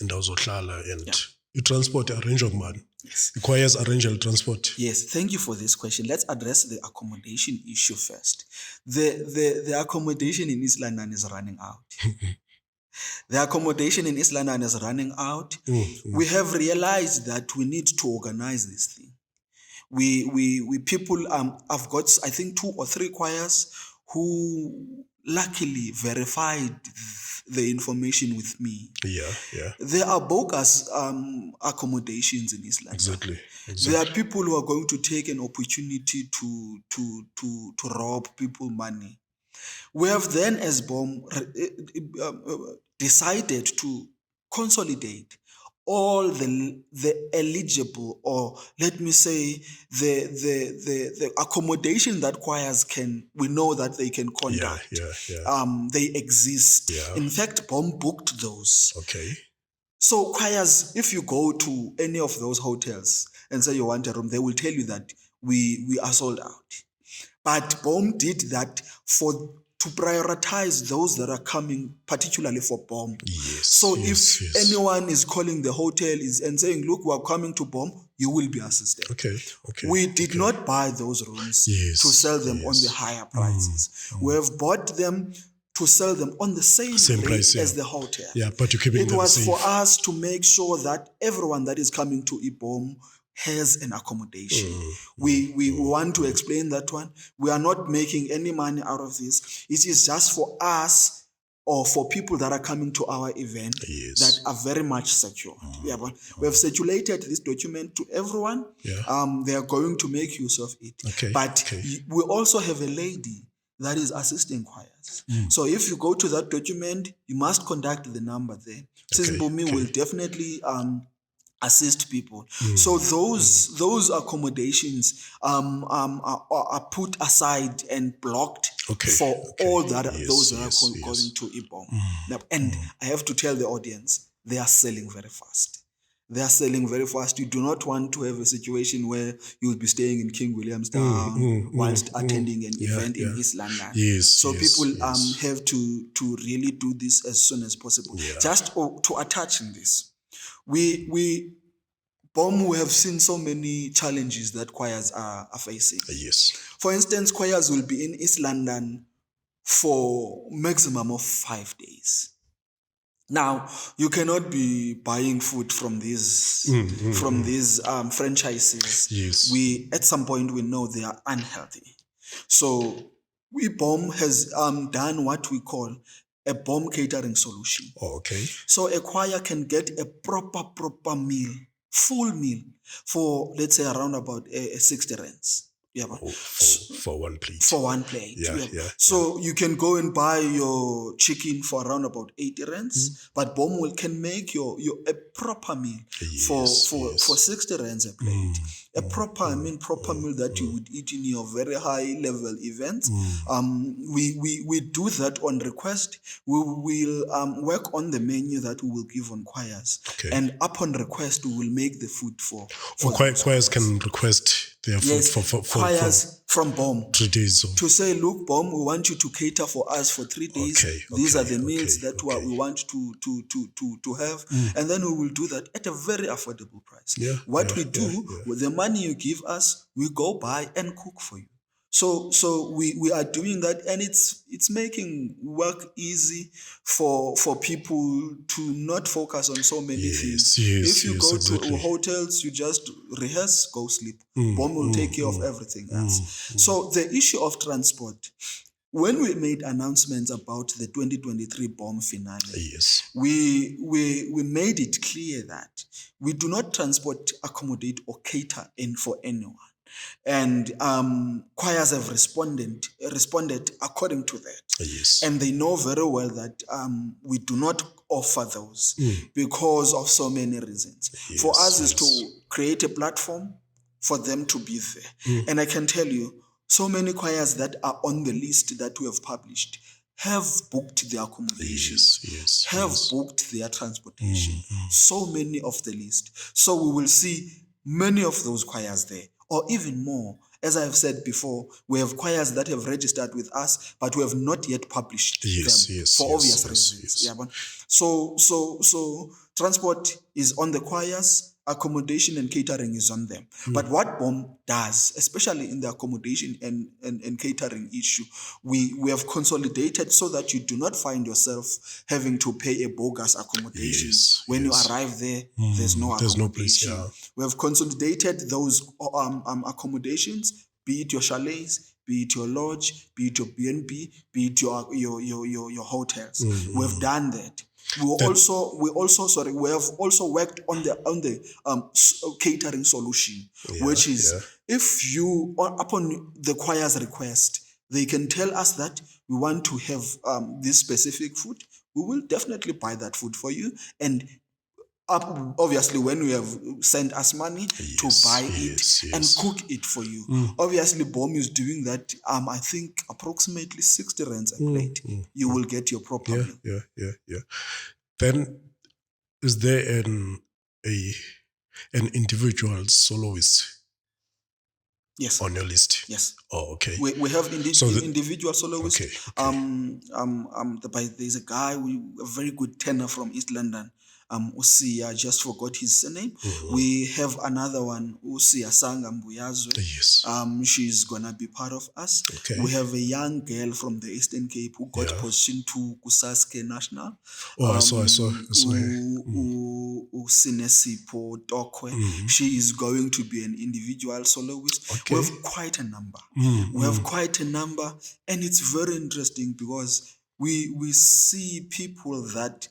A: Ndawozohlala and you transport arrange man? The choirs arrange transport.
D: Yes, thank you for this question. Let's address the accommodation issue first. The accommodation in East London is running out. The accommodation in East London is running out. We have realized that we need to organize this thing. We people, I've got, I think, 2 or 3 choirs who luckily verified the information with me.
A: Yeah.
D: There are bogus accommodations in East London.
A: Exactly.
D: There are people who are going to take an opportunity to rob people money. We have then, as BOM, decided to consolidate all the eligible, or let me say the accommodation that choirs we know that they can conduct.
A: Yeah.
D: They exist.
A: Yeah.
D: In fact, BOM booked those.
A: Okay.
D: So choirs, if you go to any of those hotels and say you want a room, they will tell you that we are sold out. But BOM did that to prioritize those that are coming, particularly for BOM.
A: Yes.
D: So
A: yes,
D: if anyone is calling the hotel and saying, look, we are coming to BOM, you will be assisted.
A: Okay.
D: We did not buy those rooms to sell them on the higher prices. We have bought them to sell them on the same rate
A: price,
D: as the hotel.
A: Yeah, but you're keeping them
D: was
A: safe.
D: for us to make sure that everyone that is coming to IBOM has an accommodation. We want to explain that one. We are not making any money out of this. It is just for us or for people that are coming to our event that are very much secure. Yeah, but we have circulated this document to everyone.
A: Yeah.
D: They are going to make use of it.
A: Okay.
D: But we also have a lady that is assisting choirs. So if you go to that document, you must contact the number there. Mrs. Bumi will definitely assist people. So those accommodations are put aside and blocked for all that those that are going to IBOM. And I have to tell the audience, they are selling very fast. They are selling very fast. You do not want to have a situation where you'll be staying in King Williamstown whilst attending an event in East London. People have to really do this as soon as possible. Just to attach in this, we have seen so many challenges that choirs are facing. For instance, choirs will be in East London for maximum of 5 days. Now, you cannot be buying food from these franchises. At some point we know they are unhealthy. So BOM has done what we call a BOM catering solution. So a choir can get a proper meal, full meal, for let's say around about 60 rands.
A: For one plate.
D: For one plate. So you can go and buy your chicken for around about 80 rands, but BOM can make your a proper meal for 60 rands a plate. A proper meal that you would eat in your very high level events. We do that on request. We will work on the menu that we will give on choirs. And upon request, we will make the food for
A: choirs can request their food for
D: choirs from BOM
A: 3 days.
D: To say, look, BOM, we want you to cater for us for 3 days. These are the meals that we want to have. And then we will do that at a very affordable price. What we do with the money you give us, we go buy and cook for you. So we are doing that, and it's making work easy for people to not focus on so many things. If you go to hotels, you just rehearse, go sleep. BOM will take care of everything else. So the issue of transport, when we made announcements about the 2023 BOM finale, we made it clear that we do not transport, accommodate, or cater in for anyone. And choirs have responded according to that. And they know very well that we do not offer those because of so many reasons. For us is to create a platform for them to be there. And I can tell you, so many choirs that are on the list that we have published have booked their accommodation, booked their transportation. So many of the list. So we will see many of those choirs there, or even more. As I have said before, we have choirs that have registered with us, but we have not yet published them for obvious reasons. So transport is on the choirs. accommodation and catering is on them. But what BOM does, especially in the accommodation and catering issue, we have consolidated so that you do not find yourself having to pay a bogus accommodation.
A: Yes,
D: When
A: yes.
D: you arrive there, there's no
A: There's no
D: accommodation.
A: place, yeah.
D: We have consolidated those accommodations, be it your chalets, be it your lodge, be it your B&B, be it your hotels. We have done that. We have also worked on the catering solution, which is if you upon the choir's request, they can tell us that we want to have this specific food. We will definitely buy that food for you, and obviously when you have sent us money to buy it and cook it for you. Obviously BOM is doing that. I think approximately 60 rands a plate. You will get your proper meal.
A: Yeah. Then is there an individual soloist
D: Yes.
A: on your list?
D: Yes.
A: Oh, okay.
D: We have
A: So
D: individual soloists.
A: Okay.
D: There's a guy, a very good tenor from East London. Usia, I just forgot his surname. We have another one, Usia Sanga Mbuyazwe.
A: Yes.
D: She's gonna be part of us.
A: Okay.
D: We have a young girl from the Eastern Cape who got positioned to Kusaske National.
A: Oh, I saw her.
D: Usinesipo Tokwe. She is going to be an individual soloist.
A: Okay.
D: We have quite a number. We have quite a number, and it's very interesting because we see people that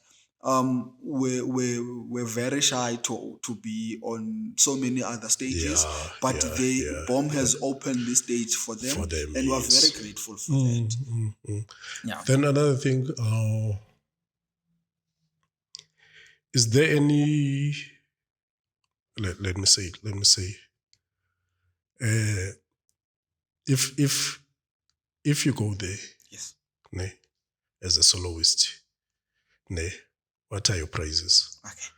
D: were very shy to be on so many other stages, but BOM has opened the stage for them, and we are very grateful for that. Yeah.
A: Then another thing, is there any? Let me say. If you go there,
D: Yes.
A: as a soloist, what are your prices?
D: Okay.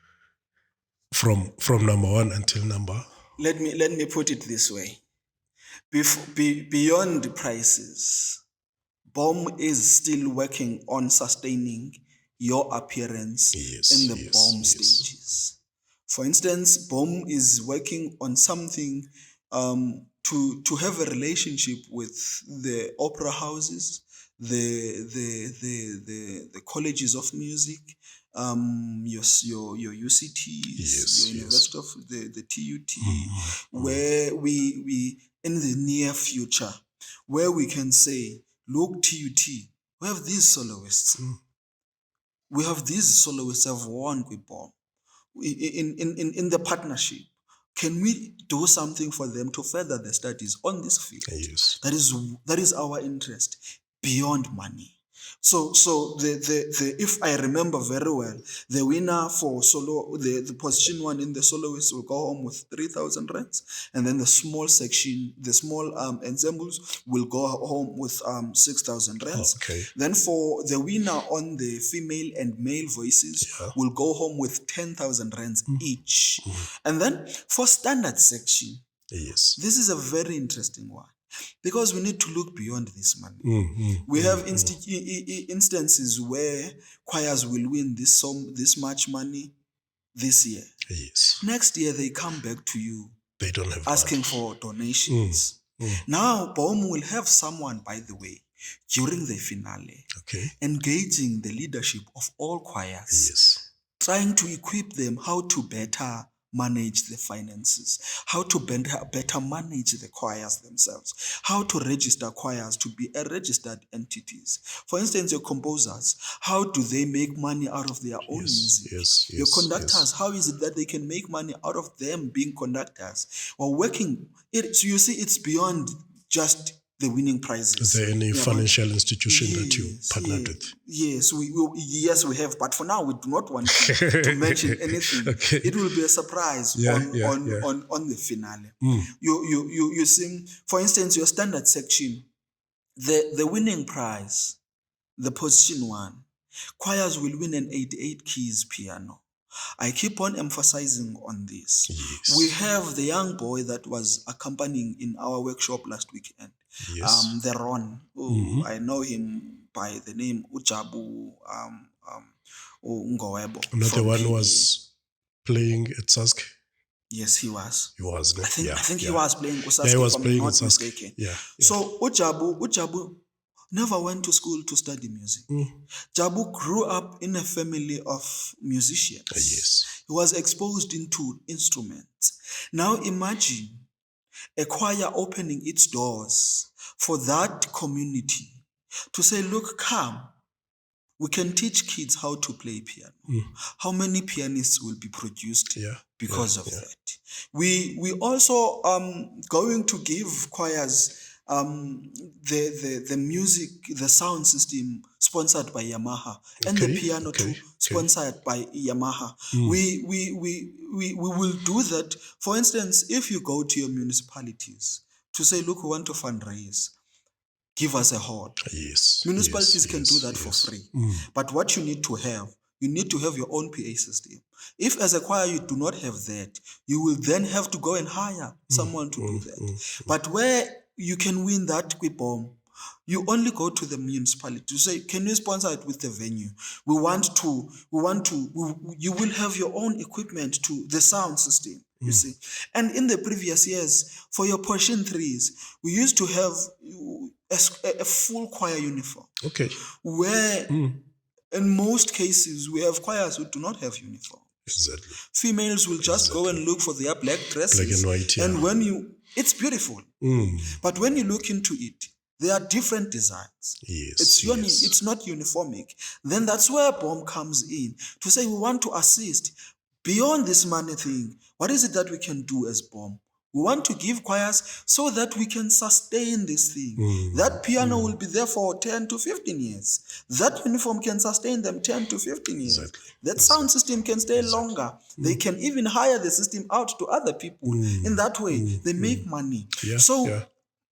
A: From number one until number.
D: Let me put it this way. Beyond the prices, BOM is still working on sustaining your appearance in the BOM stages. For instance, BOM is working on something to have a relationship with the opera houses, the colleges of music, your UCTs, your University of the TUT, where we in the near future, where we can say, look, TUT, we have these soloists. We have these soloists have won with BOM. In the partnership, can we do something for them to further the studies on this field?
A: Yes.
D: That is our interest beyond money. So the if I remember very well, the winner for solo, the position one in the soloist will go home with 3,000 rands, and then the small section, the small ensembles will go home with 6,000 rands.
A: Okay.
D: Then for the winner on the female and male voices will go home with 10,000 rands each. And then for standard section,
A: yes,
D: this is a very interesting one, because we need to look beyond this money. We have instances where choirs will win this much money this year.
A: Yes.
D: Next year they come back to you.
A: They don't have
D: asking
A: money
D: for donations. Now BOM will have someone, by the way, during the finale, engaging the leadership of all choirs.
A: Yes.
D: Trying to equip them how to better manage the finances, how to better manage the choirs themselves, how to register choirs to be registered entities. For instance, your composers, how do they make money out of their own music? Your conductors, how is it that they can make money out of them being conductors or working? So you see, it's beyond just the winning prizes.
A: Is there any financial institution that you partnered with?
D: Yes, we have, but for now we do not want to mention anything. It will be a surprise on the finale. You see, for instance, your standard section, the winning prize, the position one, choirs will win an 88 keys piano. I keep on emphasizing on this.
A: Yes.
D: We have the young boy that was accompanying in our workshop last weekend.
A: Yes.
D: The Ron. I know him by the name Ujabu Ngowebo.
A: Not the one who was playing at Sask?
D: Yes, he was.
A: He was, ne?
D: I think
A: Yeah,
D: I think he
A: yeah.
D: was playing Usaske,
A: Yeah, he was
D: if I'm
A: playing
D: not
A: Usaske.
D: mistaken.
A: Yeah, yeah.
D: So Ujabu never went to school to study music. Jabu grew up in a family of musicians.
A: Yes.
D: He was exposed into instruments. Now imagine a choir opening its doors for that community to say, look, come, we can teach kids how to play piano. How many pianists will be produced
A: Yeah,
D: because of
A: yeah.
D: that? We also going to give choirs the music, the sound system sponsored by Yamaha, and the
A: Okay,
D: piano
A: okay,
D: too
A: okay.
D: sponsored by Yamaha. We will do that. For instance, if you go to your municipalities to say, look, we want to fundraise, give us a hall.
A: Yes.
D: Municipalities
A: yes,
D: can
A: yes,
D: do that for
A: yes.
D: free. But what you need to have your own PA system. If as a choir you do not have that, you will then have to go and hire someone to do that. But where you can win that QuiBom, you only go to the municipality to say, can you sponsor it with the venue? You will have your own equipment to the sound system, you see. And in the previous years, for your portion threes, we used to have a full choir uniform,
A: Okay.
D: where in most cases we have choirs who do not have uniform.
A: Exactly.
D: Females will just go and look for their black dresses.
A: Black and white, yeah.
D: And it's beautiful. But when you look into it, there are different designs.
A: Yes.
D: It's not uniformic. Then that's where BOM comes in to say we want to assist beyond this money thing. What is it that we can do as BOM? We want to give choirs so that we can sustain this thing. That piano will be there for 10 to 15 years. That uniform can sustain them 10 to 15 years.
A: Exactly.
D: That sound system can stay longer. They can even hire the system out to other people. In that way, they make money.
A: Yeah,
D: So,
A: yeah.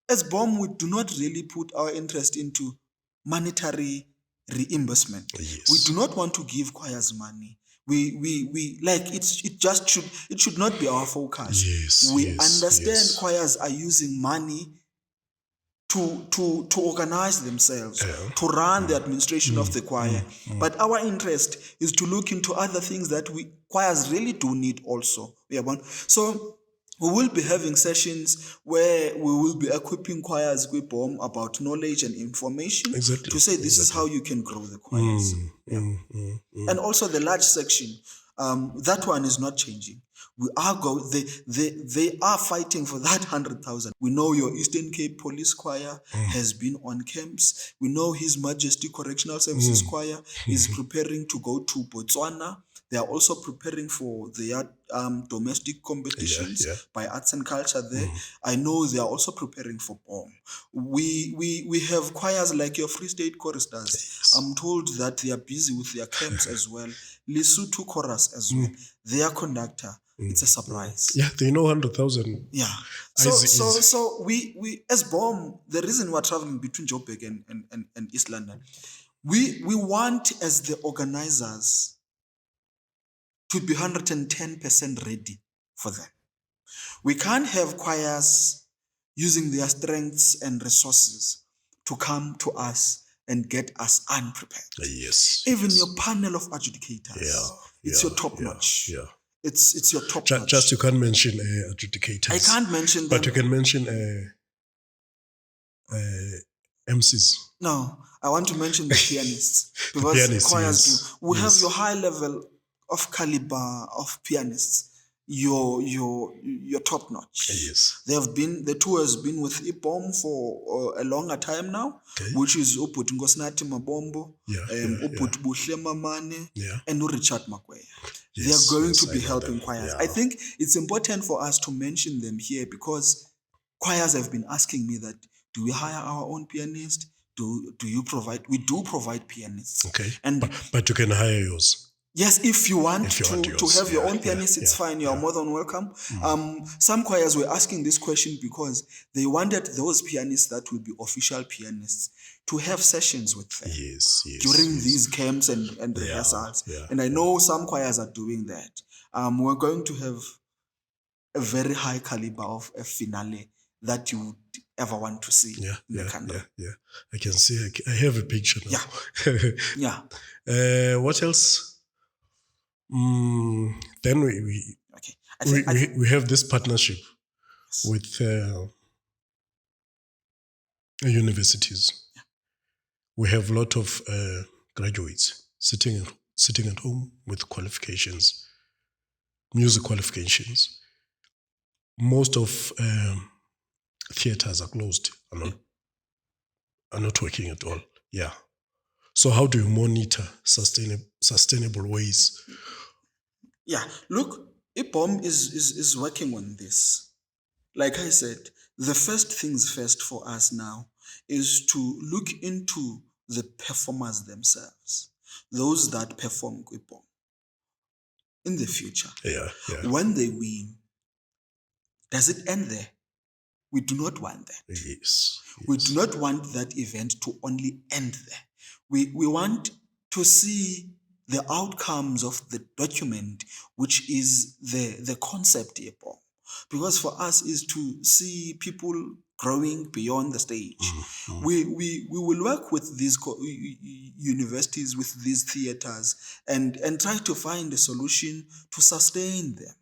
D: as BOM, we do not really put our interest into monetary reimbursement.
A: Yes.
D: We do not want to give choirs money. We like it should not be our focus.
A: Yes,
D: We
A: yes,
D: understand
A: yes.
D: choirs are using money to organize themselves, to run the administration of the choir. But our interest is to look into other things that choirs really do need also. So we will be having sessions where we will be equipping choirs with BOM about knowledge and information,
A: Exactly,
D: to say this is how you can grow the choirs. And also the large section, that one is not changing. They are fighting for that 100,000. We know your Eastern Cape Police Choir has been on camps. We know His Majesty Correctional Services Choir is preparing to go to Botswana. They are also preparing for their domestic competitions by arts and culture there. I know they are also preparing for BOM. We have choirs like your Free State choristers.
A: Yes.
D: I'm told that they are busy with their camps as well. Lesotho chorus as well. Their conductor. It's a surprise.
A: Yeah, they know 100,000.
D: Yeah. So we as BOM, the reason we're traveling between Joburg and East London, we want as the organizers to be 110% ready for them. We can't have choirs using their strengths and resources to come to us and get us unprepared.
A: Yes.
D: Even
A: yes.
D: your panel of adjudicators, it's your top notch.
A: Yeah.
D: It's your top notch.
A: Just you can't mention adjudicators.
D: I can't mention them.
A: But you can mention MCs.
D: No, I want to mention the pianists. Because
A: pianists,
D: choirs
A: yes.
D: do. We have your high level of caliber of pianists. Your top notch.
A: Yes.
D: The tour has been with IBOM for a longer time now, which is Uput Ngosnati Mabombo, Uput Buhle Mamane, and Richard Makweya. They are going to be helping choirs. I think it's important for us to mention them here because choirs have been asking me that, do we hire our own pianist? Do you provide? We do provide pianists.
A: Okay.
D: And
A: but you can hire yours.
D: Yes, if you want to have your own pianist, it's fine. You are more than welcome. Some choirs were asking this question because they wanted those pianists that will be official pianists to have sessions with them during these camps and rehearsals. And I know some choirs are doing that. We're going to have a very high caliber of a finale that you would ever want to see in the country.
A: Yeah. I can see. I have a picture now.
D: Yeah.
A: What else? Then we
D: Okay. I think
A: we have this partnership with universities. We have a lot of graduates sitting at home with qualifications, music qualifications. Most of theaters are closed, are not working at all. Yeah. So how do you monitor sustainable ways?
D: yeah, look, IBOM is working on this. Like I said, the first things first for us now is to look into the performers themselves, those that perform IBOM in the future.
A: Yeah, yeah.
D: When they win, does it end there? We do not want that.
A: Yes.
D: We do not want that event to only end there. We want to see the outcomes of the document, which is the concept IBOM. Because for us is to see people growing beyond the stage. We will work with these universities, with these theaters, and try to find a solution to sustain them.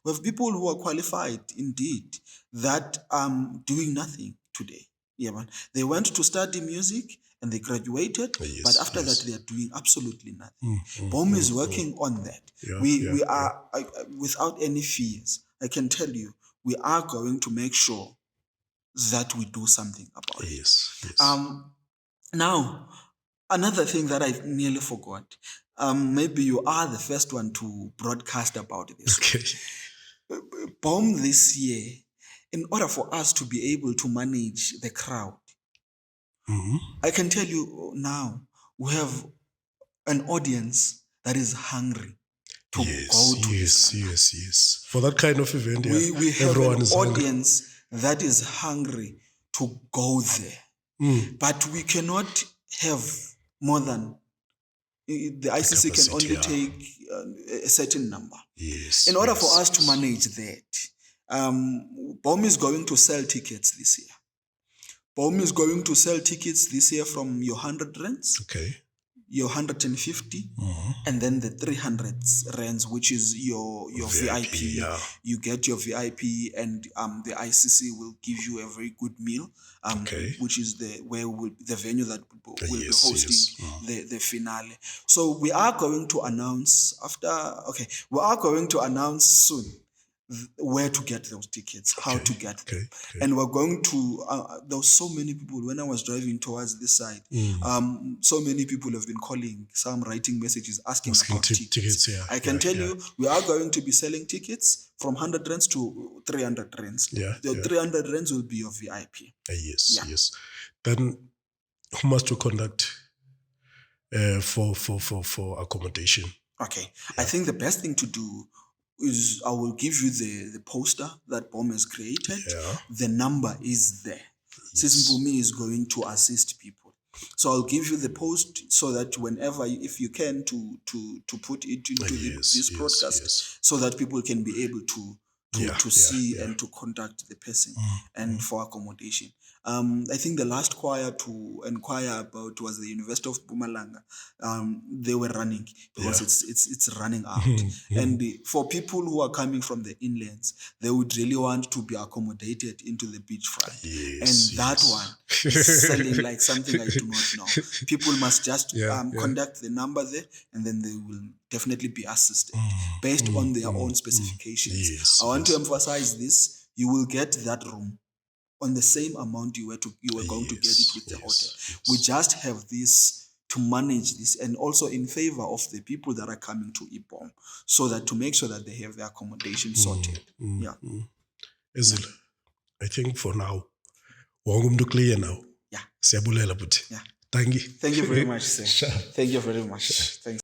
D: We have people who are qualified indeed that are doing nothing today. Yeah, man. They went to study music and they graduated, but after that they are doing absolutely nothing. BOM is working on that.
A: Yeah,
D: we are without any fears. I can tell you, we are going to make sure that we do something about it.
A: Yes.
D: Now, another thing that I nearly forgot. Maybe you are the first one to broadcast about this.
A: Okay.
D: BOM this year, in order for us to be able to manage the crowd, I can tell you now, we have an audience that is hungry to go to this.
A: Yes. For that kind of event,
D: We have
A: everyone
D: an
A: is hungry.
D: audience that is hungry to go there. But we cannot have more than the ICC can only take a certain number.
A: Yes.
D: In order for us to manage that, BOM is going to sell tickets this year. BOM is going to sell tickets this year from your 100 rands,
A: Okay.
D: your 150, and then the 300 rands, which is your VIP.
A: Yeah.
D: You get your VIP, and the ICC will give you a very good meal, which is the venue that will be hosting the finale. So we are going to announce soon where to get those tickets, how to get them. And we're going to, there were so many people when I was driving towards this side, so many people have been calling, some writing messages asking about tickets. I can tell you, we are going to be selling tickets from 100 rands to 300 rands. The 300 rands will be your VIP.
A: Yes. Then who must you contact for accommodation?
D: Okay. I think the best thing to do is I will give you the poster that BOM has created. The number is there. Sisimpumi is going to assist people. So I'll give you the post so that whenever, if you can, to put it into this broadcast, so that people can be able to see and to contact the person and for accommodation. I think the last choir to inquire about was the University of Mpumalanga. They were running because it's running out. And for people who are coming from the inlands, they would really want to be accommodated into the beachfront. And that one is selling like something I do not know. People must just contact the number there, and then they will definitely be assisted based on their own specifications. I want to emphasize this: you will get that room on the same amount you were going to get it with the hotel. We just have this to manage this, and also in favor of the people that are coming to IBOM, so that to make sure that they have their accommodation sorted.
A: Ezil, I think for now, wonke clear now. Siyabulela buti.
D: Thank you very much, sir. Thank you very much. Thanks.